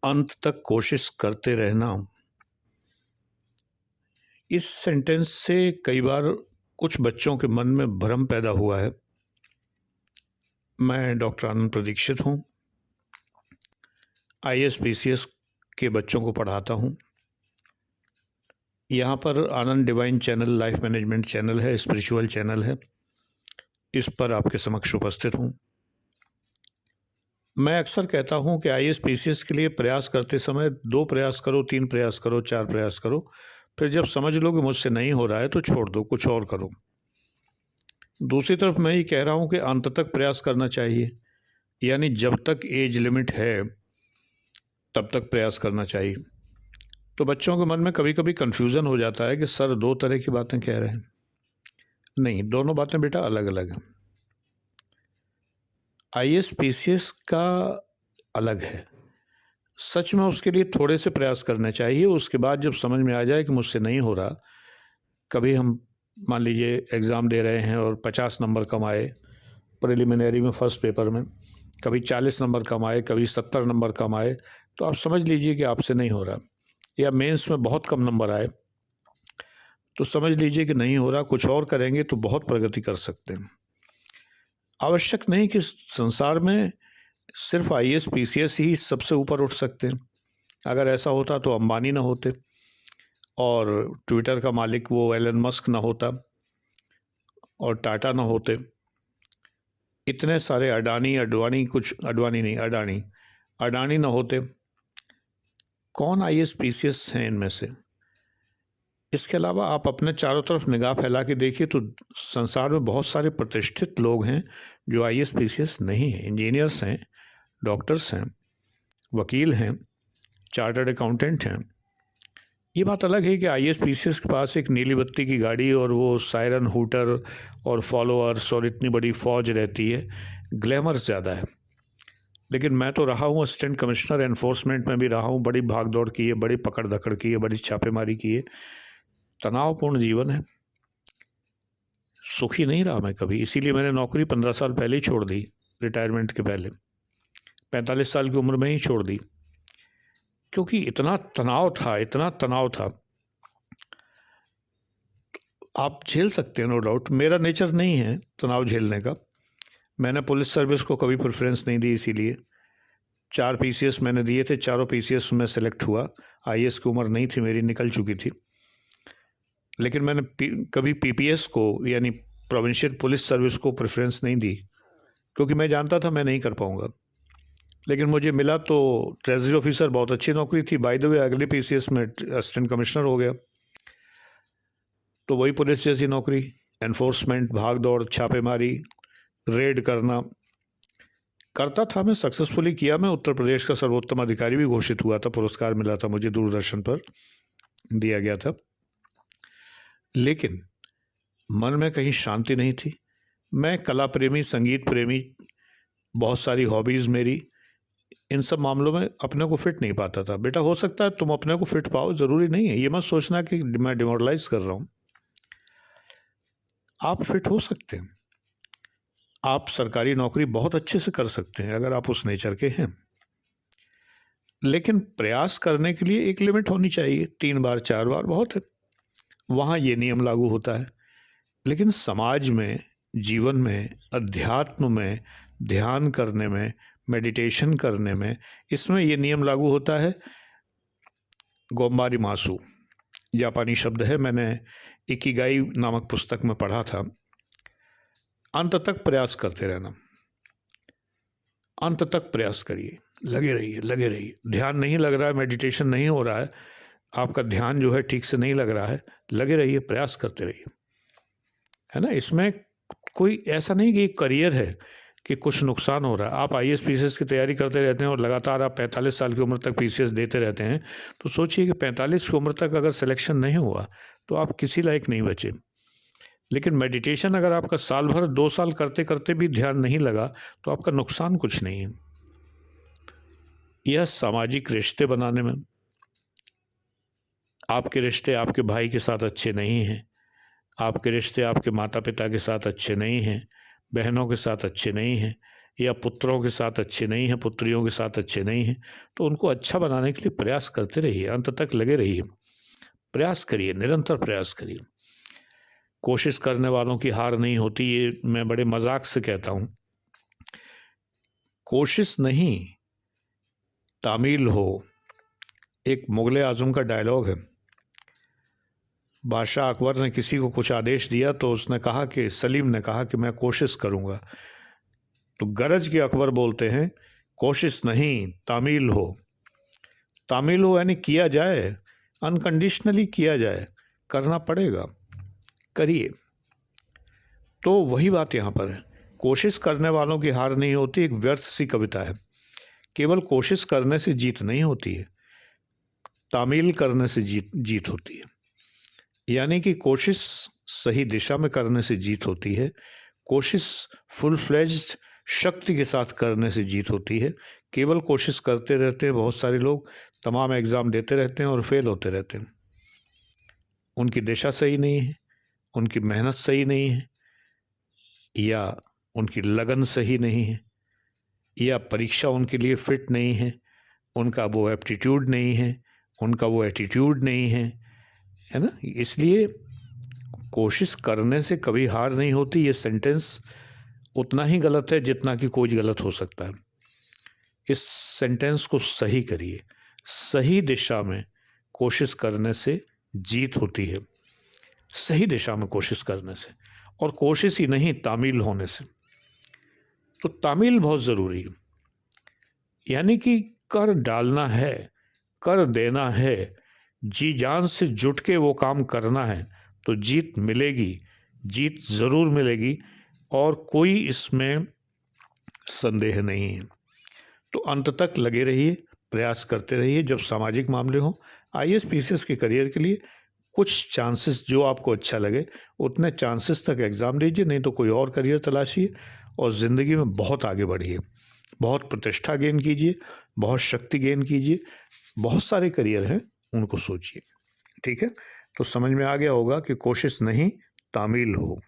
अंत तक कोशिश करते रहना। इस सेंटेंस से कई बार कुछ बच्चों के मन में भ्रम पैदा हुआ है। मैं डॉक्टर आनंद प्रदीक्षित हूँ। आईएएस पीसीएस के बच्चों को पढ़ाता हूँ। यहाँ पर Anand divine channel, life management channel है, स्पिरिचुअल चैनल है। इस पर आपके समक्ष उपस्थित हूँ। मैं अक्सर कहता हूँ कि आईएएस पीसीएस के लिए प्रयास करते समय 2 प्रयास करो, 3 प्रयास करो, 4 प्रयास करो, फिर जब समझ लो कि मुझसे नहीं हो रहा है तो छोड़ दो, कुछ और करो। दूसरी तरफ मैं ये कह रहा हूँ कि अंत तक प्रयास करना चाहिए, यानी जब तक एज लिमिट है तब तक प्रयास करना चाहिए। तो बच्चों के मन में कभी कभी कन्फ्यूज़न हो जाता है कि सर 2 तरह की बातें कह रहे हैं। नहीं, दोनों बातें बेटा अलग अलग हैं। आईएएस पीसीएस का अलग है। सच में उसके लिए थोड़े से प्रयास करने चाहिए। उसके बाद जब समझ में आ जाए कि मुझसे नहीं हो रहा, कभी हम मान लीजिए एग्ज़ाम दे रहे हैं और 50 नंबर कम आए प्रिलिमिनरी में, फर्स्ट पेपर में, कभी 40 नंबर कम आए, कभी 70 नंबर कम आए, तो आप समझ लीजिए कि आपसे नहीं हो रहा। या मेंस में बहुत कम नंबर आए तो समझ लीजिए कि नहीं हो रहा, कुछ और करेंगे तो बहुत प्रगति कर सकते हैं। आवश्यक नहीं कि संसार में सिर्फ आईएएस पीसीएस ही सबसे ऊपर उठ सकते हैं। अगर ऐसा होता तो अंबानी ना होते और ट्विटर का मालिक वो एलन मस्क ना होता और टाटा ना होते। इतने सारे अडानी ना होते। कौन आईएएस पीसीएस हैं इनमें से? इसके अलावा आप अपने चारों तरफ निगाह फैला के देखिए तो संसार में बहुत सारे प्रतिष्ठित लोग हैं जो आईएएस पीसीएस नहीं हैं। इंजीनियर्स हैं, डॉक्टर्स हैं, वकील हैं, चार्टर्ड अकाउंटेंट हैं। ये बात अलग है कि आईएएस पीसीएस के पास एक नीली बत्ती की गाड़ी और वो सायरन, हूटर और फॉलोअर्स और इतनी बड़ी फौज रहती है, ग्लैमर ज़्यादा है। लेकिन मैं तो रहा हूँ असिस्टेंट कमिश्नर, एनफोर्समेंट में भी रहा हूँ, बड़ी भाग दौड़ की है, बड़ी पकड़ धकड़ की है, बड़ी छापेमारी की है, तनावपूर्ण जीवन है। सुखी नहीं रहा मैं कभी, इसीलिए मैंने नौकरी 15 साल पहले ही छोड़ दी, रिटायरमेंट के पहले 45 साल की उम्र में ही छोड़ दी, क्योंकि इतना तनाव था। आप झेल सकते हैं, नो डाउट, मेरा नेचर नहीं है तनाव झेलने का। मैंने पुलिस सर्विस को कभी प्रेफरेंस नहीं दी, इसीलिए 4 पीसीएस मैंने दिए थे, चारों पीसीएस में सेलेक्ट हुआ। आईएएस की उम्र नहीं थी मेरी, निकल चुकी थी। लेकिन मैंने कभी पीपीएस को यानी प्रोविंशियल पुलिस सर्विस को प्रेफरेंस नहीं दी, क्योंकि मैं जानता था मैं नहीं कर पाऊंगा। लेकिन मुझे मिला तो ट्रेजरी ऑफिसर, बहुत अच्छी नौकरी थी। बाय द वे अगले पीसीएस में असिस्टेंट कमिश्नर हो गया, तो वही पुलिस जैसी नौकरी, एनफोर्समेंट, भाग दौड़, छापेमारी, रेड करना करता था मैं, सक्सेसफुली किया। मैं उत्तर प्रदेश का सर्वोत्तम अधिकारी भी घोषित हुआ था, पुरस्कार मिला था मुझे, दूरदर्शन पर दिया गया था। लेकिन मन में कहीं शांति नहीं थी। मैं कला प्रेमी, संगीत प्रेमी, बहुत सारी हॉबीज़ मेरी, इन सब मामलों में अपने को फिट नहीं पाता था। बेटा हो सकता है तुम अपने को फिट पाओ, ज़रूरी नहीं है। ये मत सोचना कि मैं डिमोरलाइज कर रहा हूँ। आप फिट हो सकते हैं, आप सरकारी नौकरी बहुत अच्छे से कर सकते हैं अगर आप उस नेचर के हैं। लेकिन प्रयास करने के लिए एक लिमिट होनी चाहिए, 3 बार 4 बार बहुत है, वहाँ ये नियम लागू होता है। लेकिन समाज में, जीवन में, अध्यात्म में, ध्यान करने में, मेडिटेशन करने में, इसमें ये नियम लागू होता है। गोम्बारी मासु जापानी शब्द है, मैंने इकिगाई नामक पुस्तक में पढ़ा था। अंत तक प्रयास करते रहना, अंत तक प्रयास करिए, लगे रहिए। ध्यान नहीं लग रहा है, मेडिटेशन नहीं हो रहा है, आपका ध्यान जो है ठीक से नहीं लग रहा है, लगे रहिए, प्रयास करते रहिए, है ना। इसमें कोई ऐसा नहीं कि करियर है कि कुछ नुकसान हो रहा है। आप आईएएस पीसीएस की तैयारी करते रहते हैं और लगातार आप 45 साल की उम्र तक पीसीएस देते रहते हैं, तो सोचिए कि 45 की उम्र तक अगर सिलेक्शन नहीं हुआ तो आप किसी लायक नहीं बचे। लेकिन मेडिटेशन अगर आपका साल भर, 2 साल करते करते भी ध्यान नहीं लगा तो आपका नुकसान कुछ नहीं है। यह सामाजिक रिश्ते बनाने में, आपके रिश्ते आपके भाई के साथ अच्छे नहीं हैं, आपके रिश्ते आपके माता पिता के साथ अच्छे नहीं हैं, बहनों के साथ अच्छे नहीं हैं, या पुत्रों के साथ अच्छे नहीं हैं, पुत्रियों के साथ अच्छे नहीं हैं, तो उनको अच्छा बनाने के लिए प्रयास करते रहिए, अंत तक लगे रहिए, प्रयास करिए, निरंतर प्रयास करिए। कोशिश करने वालों की हार नहीं होती, ये मैं बड़े मजाक से कहता हूँ। कोशिश नहीं, तामील हो। एक मुगल आजम का डायलॉग है। बादशाह अकबर ने किसी को कुछ आदेश दिया तो उसने कहा कि सलीम ने कहा कि मैं कोशिश करूँगा, तो गरज के अकबर बोलते हैं कोशिश नहीं, तामील हो। तामील हो यानी किया जाए, अनकंडीशनली किया जाए, करना पड़ेगा, करिए। तो वही बात यहाँ पर है, कोशिश करने वालों की हार नहीं होती एक व्यर्थ सी कविता है। केवल कोशिश करने से जीत नहीं होती है, तामील करने से जीत होती है। यानी कि कोशिश सही दिशा में करने से जीत होती है, कोशिश फुल फ्लेज्ड शक्ति के साथ करने से जीत होती है। केवल कोशिश करते रहते हैं बहुत सारे लोग, तमाम एग्ज़ाम देते रहते हैं और फेल होते रहते हैं। उनकी दिशा सही नहीं है, उनकी मेहनत सही नहीं है, या उनकी लगन सही नहीं है, या परीक्षा उनके लिए फिट नहीं है, उनका वो एप्टीट्यूड नहीं है, उनका वो एटीट्यूड नहीं है ना। इसलिए कोशिश करने से कभी हार नहीं होती, ये सेंटेंस उतना ही गलत है जितना कि कोई गलत हो सकता है। इस सेंटेंस को सही करिए, सही दिशा में कोशिश करने से जीत होती है, सही दिशा में कोशिश करने से, और कोशिश ही नहीं तामील होने से। तो तामील बहुत ज़रूरी है, यानी कि कर डालना है, कर देना है, जी जान से जुट के वो काम करना है, तो जीत मिलेगी, जीत ज़रूर मिलेगी, और कोई इसमें संदेह नहीं है। तो अंत तक लगे रहिए, प्रयास करते रहिए। जब सामाजिक मामले हों, आईएएस पीसीएस के करियर के लिए कुछ चांसेस, जो आपको अच्छा लगे उतने चांसेस तक एग्ज़ाम दीजिए, नहीं तो कोई और करियर तलाशिए और ज़िंदगी में बहुत आगे बढ़िए, बहुत प्रतिष्ठा गेन कीजिए, बहुत शक्ति गेन कीजिए। बहुत सारे करियर हैं, उनको सोचिए। ठीक है, तो समझ में आ गया होगा कि कोशिश नहीं, तामील हो।